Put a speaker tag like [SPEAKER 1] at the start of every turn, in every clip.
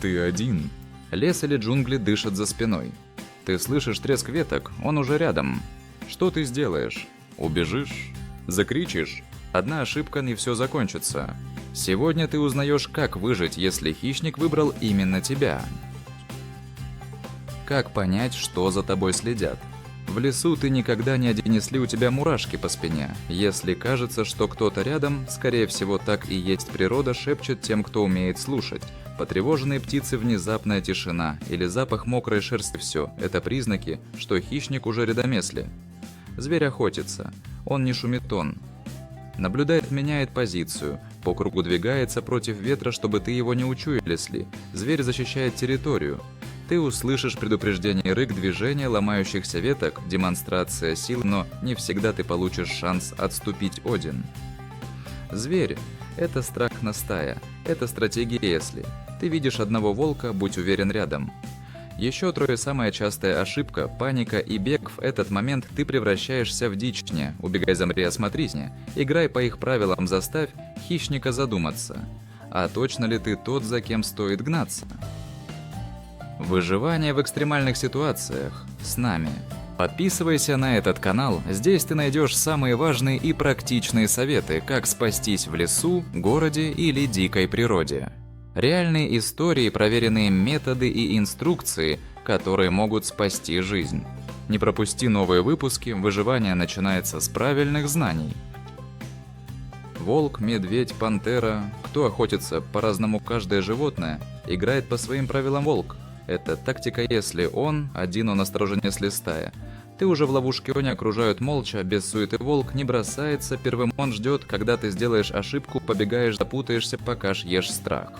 [SPEAKER 1] Ты один. Лес или джунгли дышат за спиной. Ты слышишь треск веток, он уже рядом. Что ты сделаешь? Убежишь? Закричишь? Одна ошибка, и все закончится. Сегодня ты узнаешь, как выжить, если хищник выбрал именно тебя. Как понять, что за тобой следят? В лесу ты никогда не оденесли у тебя мурашки по спине. Если кажется, что кто-то рядом, скорее всего, так и есть природа шепчет тем, кто умеет слушать. Потревоженные птицы, внезапная тишина или запах мокрой шерсти – все это признаки, что хищник уже рядомесли. Зверь охотится. Он не шуметон. Наблюдает, меняет позицию. По кругу двигается против ветра, чтобы ты его не учуял, если зверь защищает территорию. Ты услышишь предупреждение рык, движения ломающихся веток, демонстрация сил, но не всегда ты получишь шанс отступить один. Зверь – это страх на стая, это стратегия если. Ты видишь одного волка, будь уверен рядом. Еще трое – самая частая ошибка, паника и бег. В этот момент ты превращаешься в дичь. Не, убегай, замри, осмотрись, не. Играй по их правилам, заставь хищника задуматься. А точно ли ты тот, за кем стоит гнаться? Выживание в экстремальных ситуациях с нами. Подписывайся на этот канал, здесь ты найдешь самые важные и практичные советы, как спастись в лесу, городе или дикой природе. Реальные истории, проверенные методы и инструкции, которые могут спасти жизнь. Не пропусти новые выпуски, выживание начинается с правильных знаний. Волк, медведь, пантера, кто охотится по-разному каждое животное, играет по своим правилам волк. Это тактика если он осторожен, если стая. Ты уже в ловушке, они окружают молча, без суеты волк не бросается, первым он ждет, когда ты сделаешь ошибку, побегаешь, запутаешься, пока ешь страх.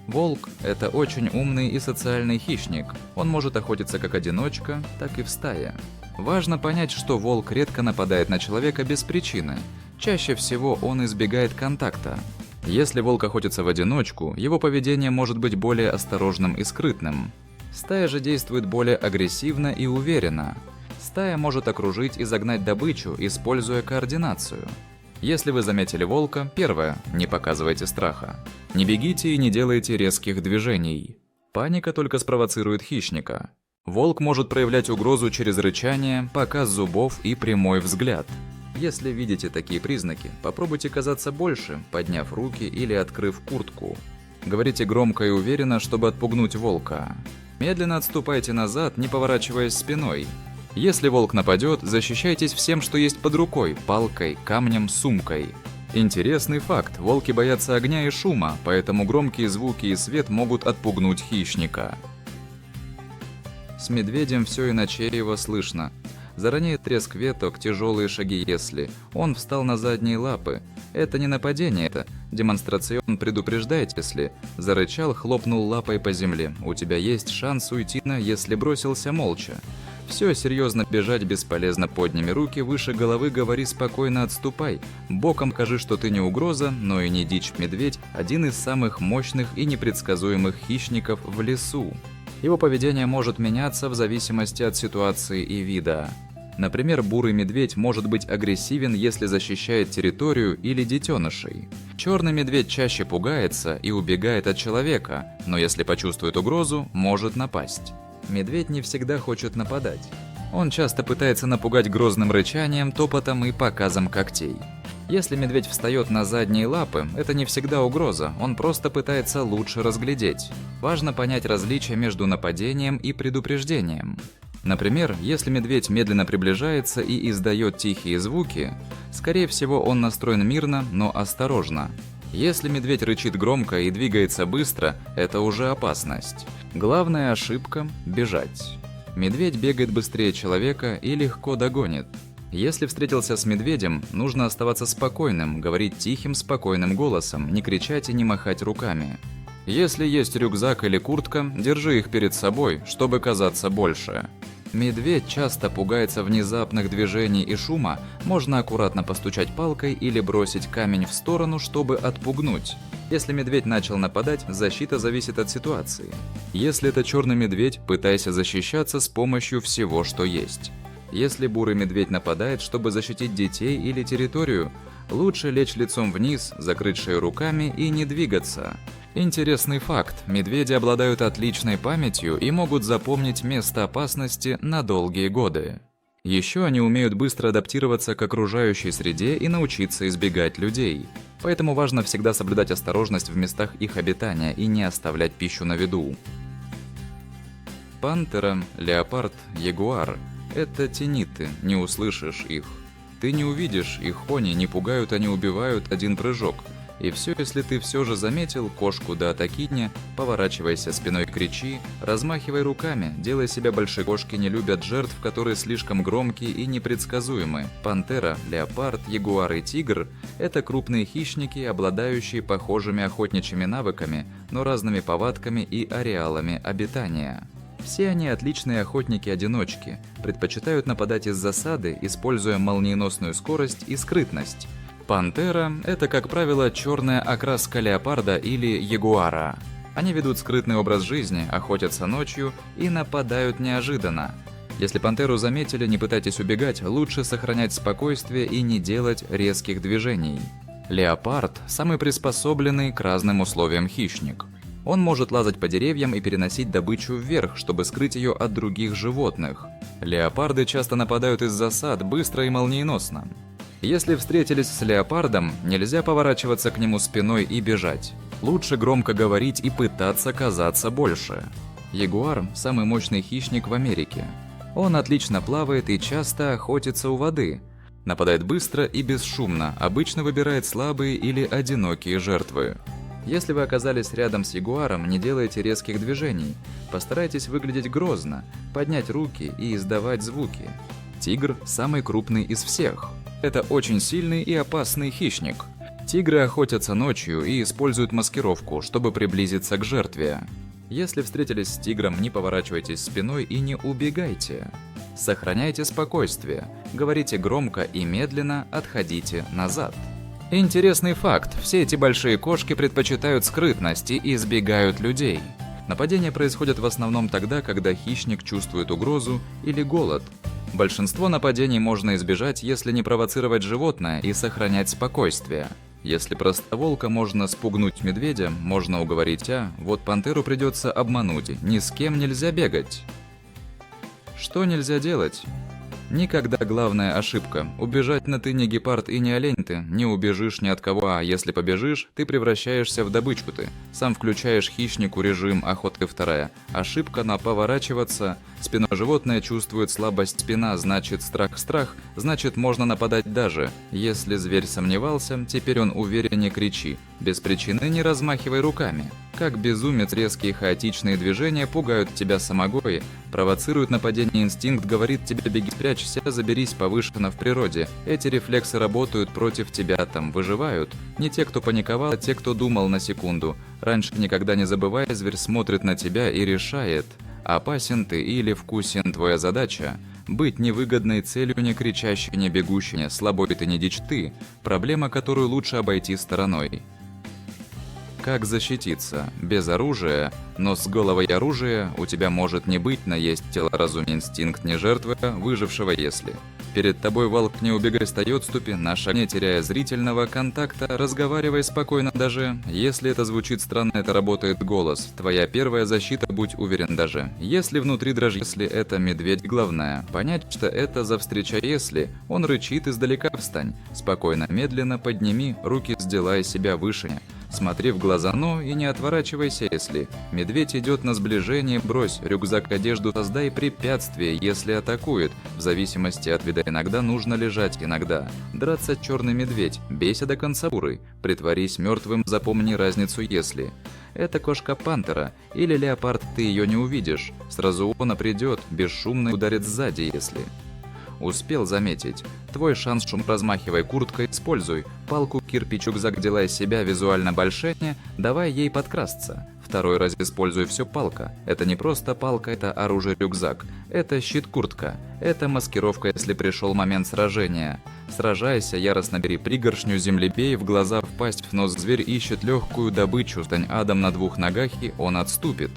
[SPEAKER 1] Волк – это очень умный и социальный хищник. Он может охотиться как одиночка, так и в стае. Важно понять, что волк редко нападает на человека без причины. Чаще всего он избегает контакта. Если волк охотится в одиночку, его поведение может быть более осторожным и скрытным. Стая же действует более агрессивно и уверенно. Стая может окружить и загнать добычу, используя координацию. Если вы заметили волка, первое – не показывайте страха. Не бегите и не делайте резких движений. Паника только спровоцирует хищника. Волк может проявлять угрозу через рычание, показ зубов и прямой взгляд. Если видите такие признаки, попробуйте казаться больше, подняв руки или открыв куртку. Говорите громко и уверенно, чтобы отпугнуть волка. Медленно отступайте назад, не поворачиваясь спиной. Если волк нападет, защищайтесь всем, что есть под рукой – палкой, камнем, сумкой. Интересный факт – волки боятся огня и шума, поэтому громкие звуки и свет могут отпугнуть хищника. С медведем все иначе, его слышно. Заранее треск веток, тяжелые шаги если. Он встал на задние лапы. Это не нападение, это демонстрацион предупреждает если. Зарычал, хлопнул лапой по земле. У тебя есть шанс уйти, если бросился молча. Все, серьезно бежать бесполезно, подними руки выше головы, говори спокойно, отступай. Боком кажи, что ты не угроза, но и не дичь. Медведь – один из самых мощных и непредсказуемых хищников в лесу. Его поведение может меняться в зависимости от ситуации и вида. Например, бурый медведь может быть агрессивен, если защищает территорию или детенышей. Черный медведь чаще пугается и убегает от человека, но если почувствует угрозу, может напасть. Медведь не всегда хочет нападать. Он часто пытается напугать грозным рычанием, топотом и показом когтей. Если медведь встает на задние лапы, это не всегда угроза, он просто пытается лучше разглядеть. Важно понять различие между нападением и предупреждением. Например, если медведь медленно приближается и издает тихие звуки, скорее всего он настроен мирно, но осторожно. Если медведь рычит громко и двигается быстро, это уже опасность. Главная ошибка – бежать. Медведь бегает быстрее человека и легко догонит. Если встретился с медведем, нужно оставаться спокойным, говорить тихим, спокойным голосом, не кричать и не махать руками. Если есть рюкзак или куртка, держи их перед собой, чтобы казаться больше. Медведь часто пугается внезапных движений и шума, можно аккуратно постучать палкой или бросить камень в сторону, чтобы отпугнуть. Если медведь начал нападать, защита зависит от ситуации. Если это черный медведь, пытайся защищаться с помощью всего, что есть. Если бурый медведь нападает, чтобы защитить детей или территорию, лучше лечь лицом вниз, закрыть шею руками и не двигаться. Интересный факт. Медведи обладают отличной памятью и могут запомнить место опасности на долгие годы. Еще они умеют быстро адаптироваться к окружающей среде и научиться избегать людей. Поэтому важно всегда соблюдать осторожность в местах их обитания и не оставлять пищу на виду. Пантера, леопард, ягуар – это тениты, не услышишь их. Ты не увидишь их они, не пугают, они убивают один прыжок. И все, если ты все же заметил кошку да атакине, поворачивайся спиной, кричи, размахивай руками, делай себя большие. Кошки не любят жертв, которые слишком громкие и непредсказуемы. Пантера, леопард, ягуар и тигр – это крупные хищники, обладающие похожими охотничьими навыками, но разными повадками и ареалами обитания. Все они отличные охотники-одиночки, предпочитают нападать из засады, используя молниеносную скорость и скрытность. Пантера – это, как правило, черная окраска леопарда или ягуара. Они ведут скрытный образ жизни, охотятся ночью и нападают неожиданно. Если пантеру заметили, не пытайтесь убегать, лучше сохранять спокойствие и не делать резких движений. Леопард – самый приспособленный к разным условиям хищник. Он может лазать по деревьям и переносить добычу вверх, чтобы скрыть ее от других животных. Леопарды часто нападают из засад быстро и молниеносно. Если встретились с леопардом, нельзя поворачиваться к нему спиной и бежать. Лучше громко говорить и пытаться казаться больше. Ягуар – самый мощный хищник в Америке. Он отлично плавает и часто охотится у воды. Нападает быстро и бесшумно, обычно выбирает слабые или одинокие жертвы. Если вы оказались рядом с ягуаром, не делайте резких движений. Постарайтесь выглядеть грозно, поднять руки и издавать звуки. Тигр – самый крупный из всех. Это очень сильный и опасный хищник. Тигры охотятся ночью и используют маскировку, чтобы приблизиться к жертве. Если встретились с тигром, не поворачивайтесь спиной и не убегайте. Сохраняйте спокойствие, говорите громко и медленно отходите назад. Интересный факт: все эти большие кошки предпочитают скрытность и избегают людей. Нападения происходят в основном тогда, когда хищник чувствует угрозу или голод. Большинство нападений можно избежать, если не провоцировать животное и сохранять спокойствие. Если простоволка можно спугнуть медведя, можно уговорить, вот пантеру придется обмануть, ни с кем нельзя бегать. Что нельзя делать? Никогда главная ошибка. Убежать на ты не гепард и не олень ты, не убежишь ни от кого, а если побежишь, ты превращаешься в добычу ты. Сам включаешь хищнику режим охоты. Вторая ошибка на поворачиваться. Спиной животное чувствует слабость спина, значит страх, значит можно нападать даже. Если зверь сомневался, теперь он увереннее кричи. Без причины не размахивай руками. Как безумец, резкие хаотичные движения пугают тебя самогои, провоцируют нападение, инстинкт говорит тебе беги, спрячься, заберись повышенно в природе. Эти рефлексы работают против тебя, там выживают. Не те, кто паниковал, а те, кто думал на секунду. Раньше никогда не забывай, зверь смотрит на тебя и решает, опасен ты или вкусен. Твоя задача – быть невыгодной целью, не кричащей, не бегущей, не слабой ты, не дичь ты. Проблема, которую лучше обойти стороной. Как защититься? Без оружия, но с головой оружия у тебя может не быть, но есть тело, разум, инстинкт не жертвы, выжившего если. Перед тобой волк, не убегай, встает, ступи на шаг, не теряя зрительного контакта, разговаривай спокойно, даже если это звучит странно, это работает голос. Твоя первая защита, будь уверен даже. Если внутри дрожь, если это медведь, главное понять, что это за встреча, если он рычит издалека, встань. Спокойно, медленно подними, руки сделай себя выше. Смотри в глаза, но и не отворачивайся, если медведь идет на сближение, брось рюкзак, одежду, создай препятствие, если атакует. В зависимости от вида иногда нужно лежать, иногда драться. Черный медведь, бейся до конца буры, притворись мертвым, запомни разницу, если это кошка-пантера или леопард, ты ее не увидишь, сразу она придет, бесшумно ударит сзади, если успел заметить. Твой шанс, шум, размахивай курткой, используй палку, кирпичок, делай себя визуально большее, давай ей подкрасться. Второй раз используй все палка. Это не просто палка, это оружие-рюкзак. Это щит-куртка. Это маскировка, если пришел момент сражения. Сражайся, яростно бери пригоршню земли, бей в глаза, в пасть, в нос. Зверь ищет легкую добычу, стань адом на двух ногах, и он отступит.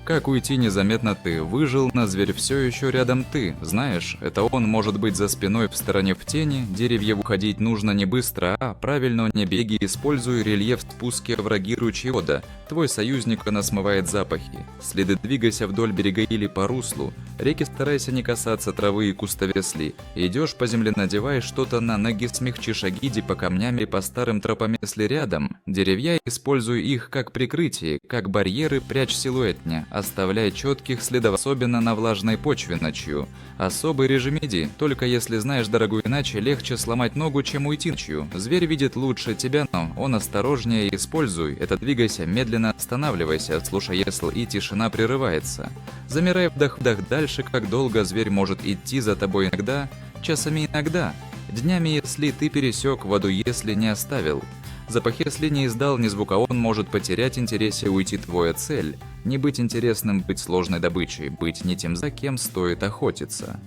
[SPEAKER 1] Как уйти незаметно ты? Выжил, на зверь все еще рядом ты. Знаешь, это он может быть за спиной в стороне в тени. Деревьев уходить нужно не быстро, а правильно, не беги, используй рельеф спуски враги ручьёда. Твой союзник она смывает запахи. Следы двигайся вдоль берега или по руслу. Реки старайся не касаться травы и кустовесли. Идешь по земле, надевай что-то на ноги, смягчи шаги, иди по камням и по старым тропам, если рядом. Деревья используй их как прикрытие, как барьеры, прячь силуэтня. Оставляй четких следов, особенно на влажной почве ночью. Особый режим иди, только если знаешь дорогу, иначе легче сломать ногу, чем уйти ночью. Зверь видит лучше тебя, но он осторожнее, используй. Это двигайся, медленно останавливайся, слушай, если и тишина прерывается. Замирай, вдох-вдох дальше, как долго зверь может идти за тобой иногда, часами иногда, днями, если ты пересек воду, если не оставил. Запах, если не издал ни звука, он может потерять интерес и уйти твоя цель. Не быть интересным, быть сложной добычей, быть не тем, за кем стоит охотиться.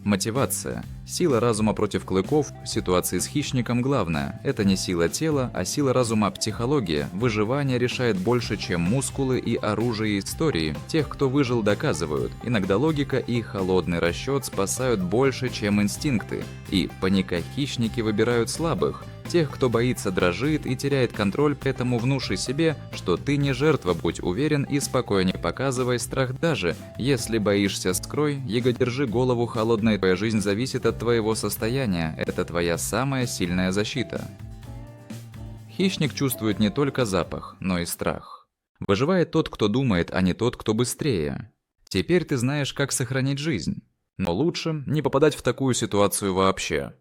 [SPEAKER 1] Мотивация. Сила разума против клыков в ситуации с хищником главное. Это не сила тела, а сила разума, психология. Выживание решает больше, чем мускулы и оружие и истории. Тех, кто выжил, доказывают. Иногда логика и холодный расчет спасают больше, чем инстинкты. И паника хищники выбирают слабых. Тех, кто боится, дрожит и теряет контроль, поэтому внуши себе, что ты не жертва, будь уверен и спокойно показывай страх даже. Если боишься, скрой, его держи голову холодной, твоя жизнь зависит от твоего состояния, это твоя самая сильная защита. Хищник чувствует не только запах, но и страх. Выживает тот, кто думает, а не тот, кто быстрее. Теперь ты знаешь, как сохранить жизнь. Но лучше не попадать в такую ситуацию вообще.